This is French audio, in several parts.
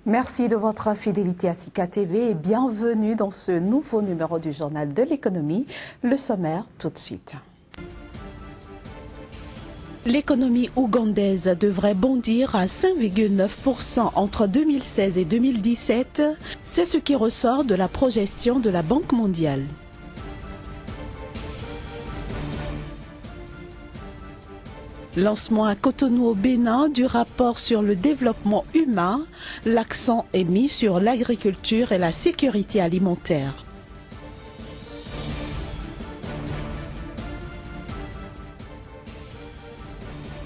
Merci de votre fidélité à Sika TV et bienvenue dans ce nouveau numéro du Journal de l'économie. Le sommaire tout de suite. L'économie ougandaise devrait bondir à 5,9% entre 2016 et 2017. C'est ce qui ressort de la projection de la Banque mondiale. Lancement à Cotonou au Bénin du rapport sur le développement humain. L'accent est mis sur l'agriculture et la sécurité alimentaire.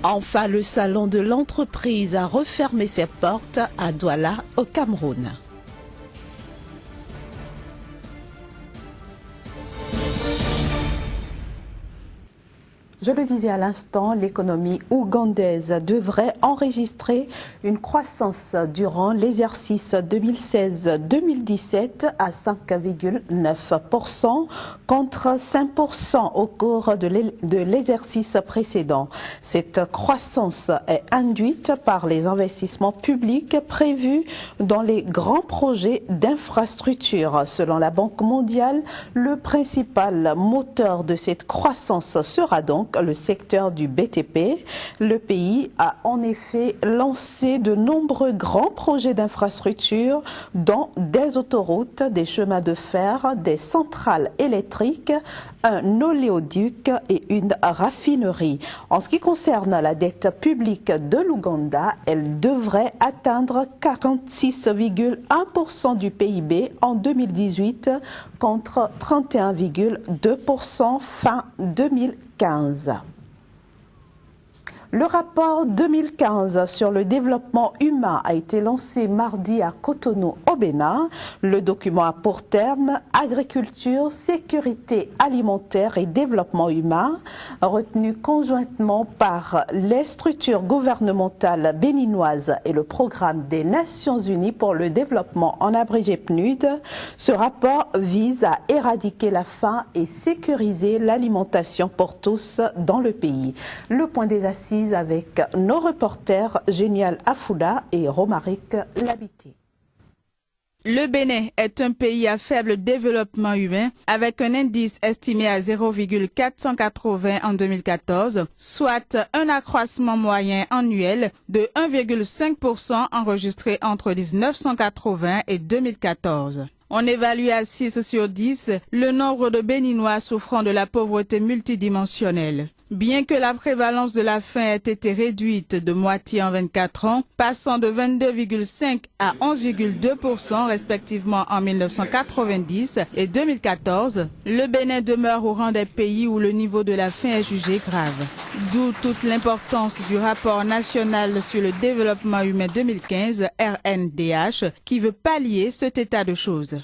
Enfin, le salon de l'entreprise a refermé ses portes à Douala, au Cameroun. Je le disais à l'instant, l'économie ougandaise devrait enregistrer une croissance durant l'exercice 2016-2017 à 5,9% contre 5% au cours de l'exercice précédent. Cette croissance est induite par les investissements publics prévus dans les grands projets d'infrastructure. Selon la Banque mondiale, le principal moteur de cette croissance sera donc le secteur du BTP. Le pays a en effet lancé de nombreux grands projets d'infrastructure, dont des autoroutes, des chemins de fer, des centrales électriques, un oléoduc et une raffinerie. En ce qui concerne la dette publique de l'Ouganda, elle devrait atteindre 46,1% du PIB en 2018 contre 31,2% fin 2015. Le rapport 2015 sur le développement humain a été lancé mardi à Cotonou au Bénin. Le document a pour terme agriculture, sécurité alimentaire et développement humain, retenu conjointement par les structures gouvernementales béninoises et le programme des Nations Unies pour le développement en abrégé PNUD. Ce rapport vise à éradiquer la faim et sécuriser l'alimentation pour tous dans le pays. Le point des assises avec nos reporters Génial Afoula et Romaric Labité. Le Bénin est un pays à faible développement humain avec un indice estimé à 0,480 en 2014, soit un accroissement moyen annuel de 1,5% enregistré entre 1980 et 2014. On évalue à 6 sur 10 le nombre de Béninois souffrant de la pauvreté multidimensionnelle. Bien que la prévalence de la faim ait été réduite de moitié en 24 ans, passant de 22,5 à 11,2% respectivement en 1990 et 2014, le Bénin demeure au rang des pays où le niveau de la faim est jugé grave. D'où toute l'importance du rapport national sur le développement humain 2015, RNDH, qui veut pallier cet état de choses.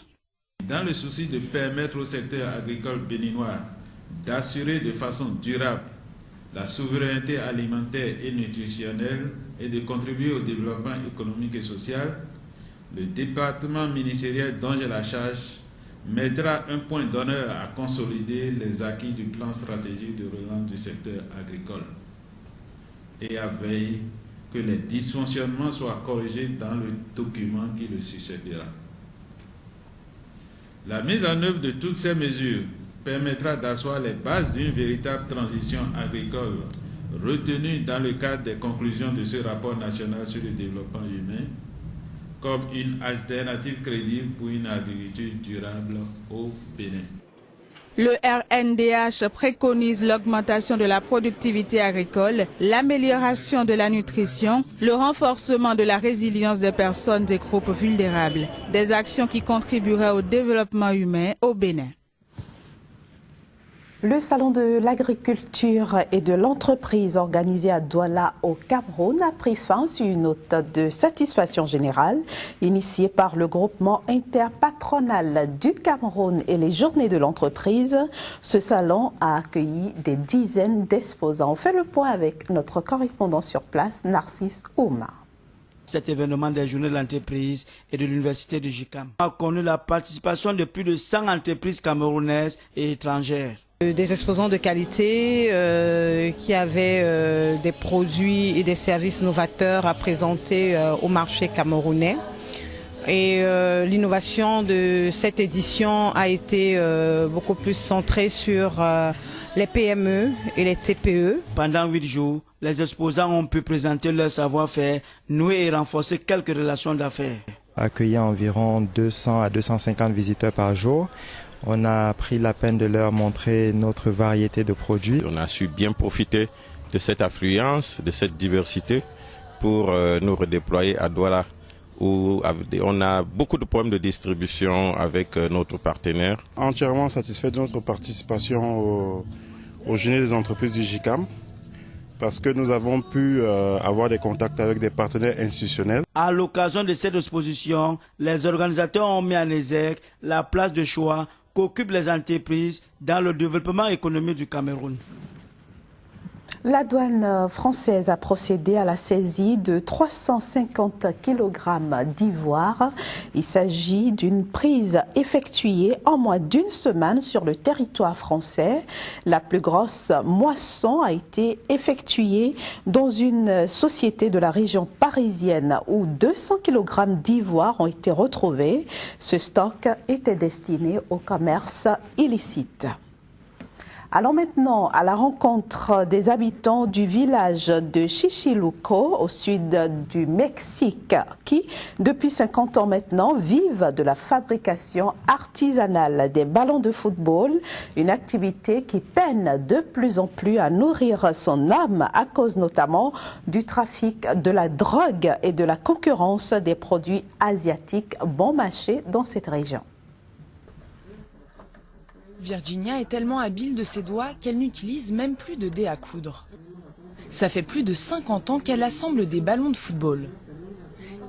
Dans le souci de permettre au secteur agricole béninois d'assurer de façon durable la souveraineté alimentaire et nutritionnelle et de contribuer au développement économique et social, le département ministériel dont j'ai la charge mettra un point d'honneur à consolider les acquis du plan stratégique de relance du secteur agricole et à veiller que les dysfonctionnements soient corrigés dans le document qui le succédera. La mise en œuvre de toutes ces mesures permettra d'asseoir les bases d'une véritable transition agricole retenue dans le cadre des conclusions de ce rapport national sur le développement humain comme une alternative crédible pour une agriculture durable au Bénin. Le RNDH préconise l'augmentation de la productivité agricole, l'amélioration de la nutrition, le renforcement de la résilience des personnes et groupes vulnérables, des actions qui contribueraient au développement humain au Bénin. Le salon de l'agriculture et de l'entreprise organisé à Douala au Cameroun a pris fin sur une note de satisfaction générale. Initié par le groupement interpatronal du Cameroun et les journées de l'entreprise, ce salon a accueilli des dizaines d'exposants. On fait le point avec notre correspondant sur place, Narcisse Ouma. Cet événement des journées de l'entreprise et de l'université de JICAM a connu la participation de plus de 100 entreprises camerounaises et étrangères. Des exposants de qualité qui avaient des produits et des services novateurs à présenter au marché camerounais. Et l'innovation de cette édition a été beaucoup plus centrée sur les PME et les TPE. Pendant 8 jours, les exposants ont pu présenter leur savoir-faire, nouer et renforcer quelques relations d'affaires. Accueillir environ 200 à 250 visiteurs par jour. On a pris la peine de leur montrer notre variété de produits. On a su bien profiter de cette affluence, de cette diversité pour nous redéployer à Douala, où on a beaucoup de problèmes de distribution avec notre partenaire. Entièrement satisfait de notre participation au Journée des entreprises du JICAM, parce que nous avons pu avoir des contacts avec des partenaires institutionnels. À l'occasion de cette exposition, les organisateurs ont mis en exergue la place de choix qu'occupent les entreprises dans le développement économique du Cameroun. La douane française a procédé à la saisie de 350 kg d'ivoire. Il s'agit d'une prise effectuée en moins d'une semaine sur le territoire français. La plus grosse moisson a été effectuée dans une société de la région parisienne où 200 kg d'ivoire ont été retrouvés. Ce stock était destiné au commerce illicite. Allons maintenant à la rencontre des habitants du village de Chichiluco, au sud du Mexique, qui, depuis 50 ans maintenant, vivent de la fabrication artisanale des ballons de football, une activité qui peine de plus en plus à nourrir son âme à cause notamment du trafic de la drogue et de la concurrence des produits asiatiques bon marché dans cette région. Virginia est tellement habile de ses doigts qu'elle n'utilise même plus de dés à coudre. Ça fait plus de 50 ans qu'elle assemble des ballons de football.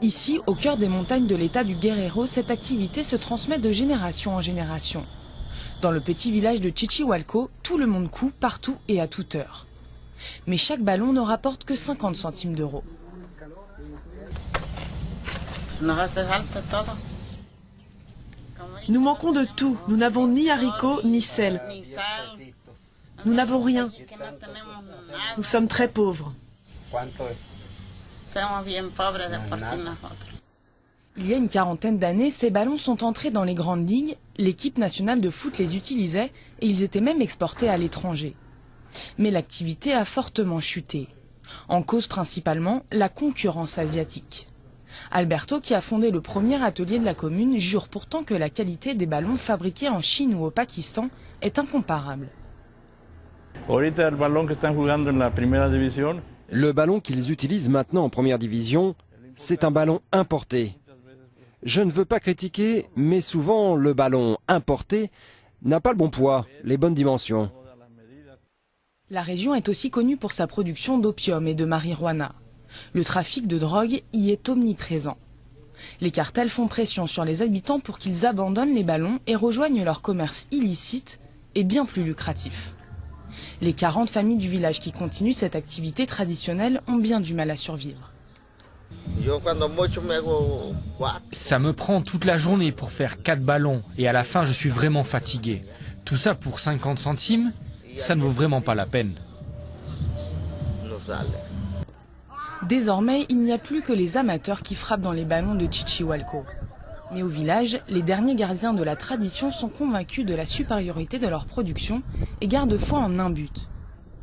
Ici, au cœur des montagnes de l'état du Guerrero, cette activité se transmet de génération en génération. Dans le petit village de Chichihualco, tout le monde coud partout et à toute heure. Mais chaque ballon ne rapporte que 50 centimes d'euros. Nous manquons de tout. Nous n'avons ni haricots ni sel. Nous n'avons rien. Nous sommes très pauvres. Il y a une quarantaine d'années, ces ballons sont entrés dans les grandes ligues, l'équipe nationale de foot les utilisait et ils étaient même exportés à l'étranger. Mais l'activité a fortement chuté. En cause principalement la concurrence asiatique. Alberto, qui a fondé le premier atelier de la commune, jure pourtant que la qualité des ballons fabriqués en Chine ou au Pakistan est incomparable. Le ballon qu'ils utilisent maintenant en première division, c'est un ballon importé. Je ne veux pas critiquer, mais souvent le ballon importé n'a pas le bon poids, les bonnes dimensions. La région est aussi connue pour sa production d'opium et de marijuana. Le trafic de drogue y est omniprésent. Les cartels font pression sur les habitants pour qu'ils abandonnent les ballons et rejoignent leur commerce illicite et bien plus lucratif. Les 40 familles du village qui continuent cette activité traditionnelle ont bien du mal à survivre. Ça me prend toute la journée pour faire 4 ballons et à la fin je suis vraiment fatigué. Tout ça pour 50 centimes, ça ne vaut vraiment pas la peine. Désormais, il n'y a plus que les amateurs qui frappent dans les ballons de Chichihualco. Mais au village, les derniers gardiens de la tradition sont convaincus de la supériorité de leur production et gardent foi en un but: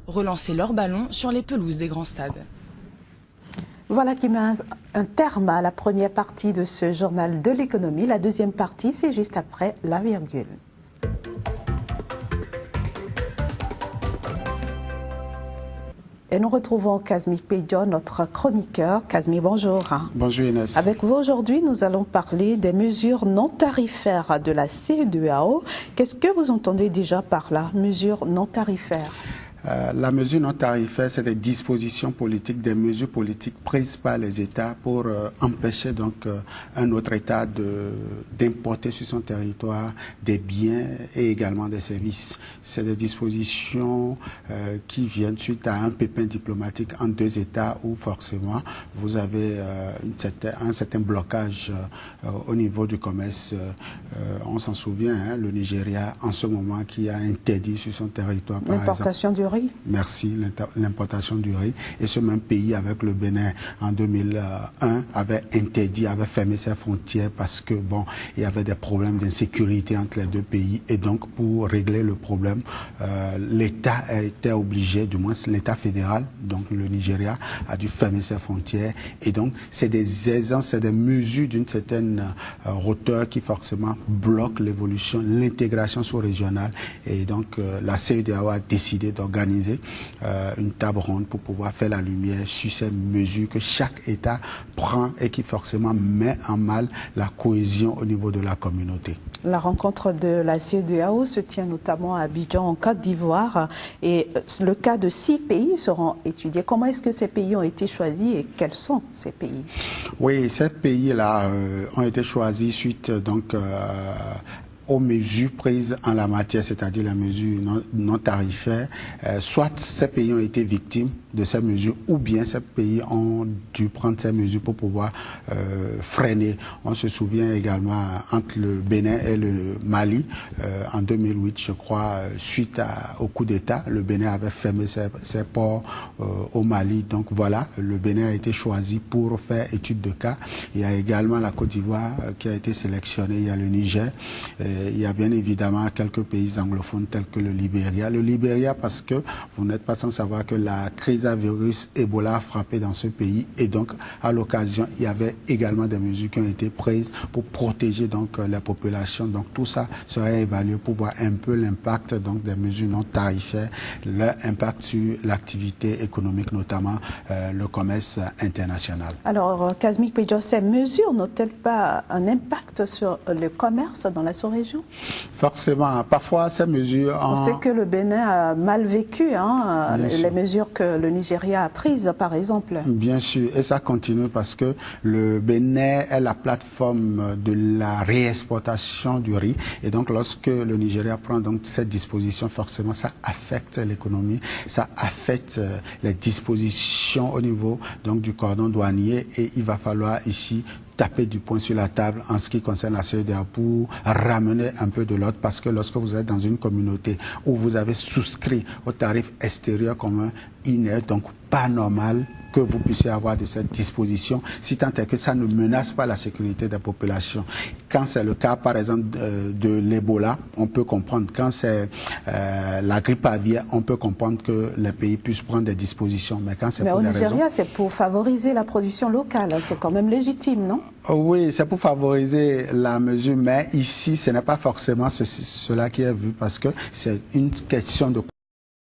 relancer leurs ballons sur les pelouses des grands stades. Voilà qui met un terme à la première partie de ce journal de l'économie. La deuxième partie, c'est juste après la virgule. Et nous retrouvons Kazmi Pédio, notre chroniqueur. Kazmi, bonjour. Bonjour Inès. Avec vous aujourd'hui, nous allons parler des mesures non tarifaires de la CEDEAO. Qu'est-ce que vous entendez déjà par la mesure non tarifaire? La mesure non tarifaire, c'est des dispositions politiques, des mesures politiques prises par les États pour empêcher donc un autre État d'importer sur son territoire des biens et également des services. C'est des dispositions qui viennent suite à un pépin diplomatique entre deux États où forcément vous avez un certain blocage au niveau du commerce. On s'en souvient, hein, le Nigeria en ce moment qui a interdit sur son territoire par l'importation du riz. riz. Merci, l'importation du riz. Et ce même pays, avec le Bénin, en 2001, avait interdit, avait fermé ses frontières parce que, bon, il y avait des problèmes d'insécurité entre les deux pays. Et donc, pour régler le problème, l'État était obligé, du moins l'État fédéral, donc le Nigeria, a dû fermer ses frontières. Et donc, c'est des aisances, c'est des mesures d'une certaine hauteur qui forcément bloquent l'évolution, l'intégration sous-régionale. Et donc, la CEDEAO a décidé d'organiser une table ronde pour pouvoir faire la lumière sur ces mesures que chaque État prend et qui forcément met en mal la cohésion au niveau de la communauté. La rencontre de la CEDEAO se tient notamment à Abidjan, en Côte d'Ivoire, et le cas de 6 pays seront étudiés. Comment est-ce que ces pays ont été choisis et quels sont ces pays? Oui, ces pays-là ont été choisis suite donc aux mesures prises en la matière, c'est-à-dire la mesure non tarifaire. Soit ces pays ont été victimes de ces mesures, ou bien ces pays ont dû prendre ces mesures pour pouvoir freiner. On se souvient également entre le Bénin et le Mali, en 2008, je crois, suite au coup d'État, le Bénin avait fermé ses ports au Mali. Donc voilà, le Bénin a été choisi pour faire étude de cas. Il y a également la Côte d'Ivoire qui a été sélectionnée, il y a le Niger. Il y a bien évidemment quelques pays anglophones tels que le Libéria. Le Libéria parce que vous n'êtes pas sans savoir que la crise à virus Ebola a frappé dans ce pays et donc à l'occasion il y avait également des mesures qui ont été prises pour protéger donc la population. Donc tout ça serait évalué pour voir un peu l'impact donc des mesures non tarifaires, leur impact sur l'activité économique, notamment le commerce international. Alors Kazmik Pedjo, ces mesures n'ont-elles pas un impact sur le commerce dans la sous-région? Forcément, parfois ces mesures... On sait que le Bénin a mal vécu les mesures que le Nigeria a prises, par exemple. Bien sûr, et ça continue parce que le Bénin est la plateforme de la réexportation du riz. Et donc, lorsque le Nigeria prend donc cette disposition, forcément, ça affecte l'économie, ça affecte les dispositions au niveau donc, du cordon douanier. Et il va falloir ici taper du poing sur la table en ce qui concerne la CEDEAO pour ramener un peu de l'ordre, parce que lorsque vous êtes dans une communauté où vous avez souscrit au tarif extérieur commun, il n'est donc pas normal que vous puissiez avoir de cette disposition, si tant est que ça ne menace pas la sécurité des populations. Quand c'est le cas, par exemple, de l'Ebola, on peut comprendre. Quand c'est la grippe aviaire, on peut comprendre que les pays puissent prendre des dispositions. Mais quand c'est pour des raisons... au Nigeria, c'est pour favoriser la production locale. C'est quand même légitime, non? Oui, c'est pour favoriser la mesure. Mais ici, ce n'est pas forcément cela qui est vu, parce que c'est une question de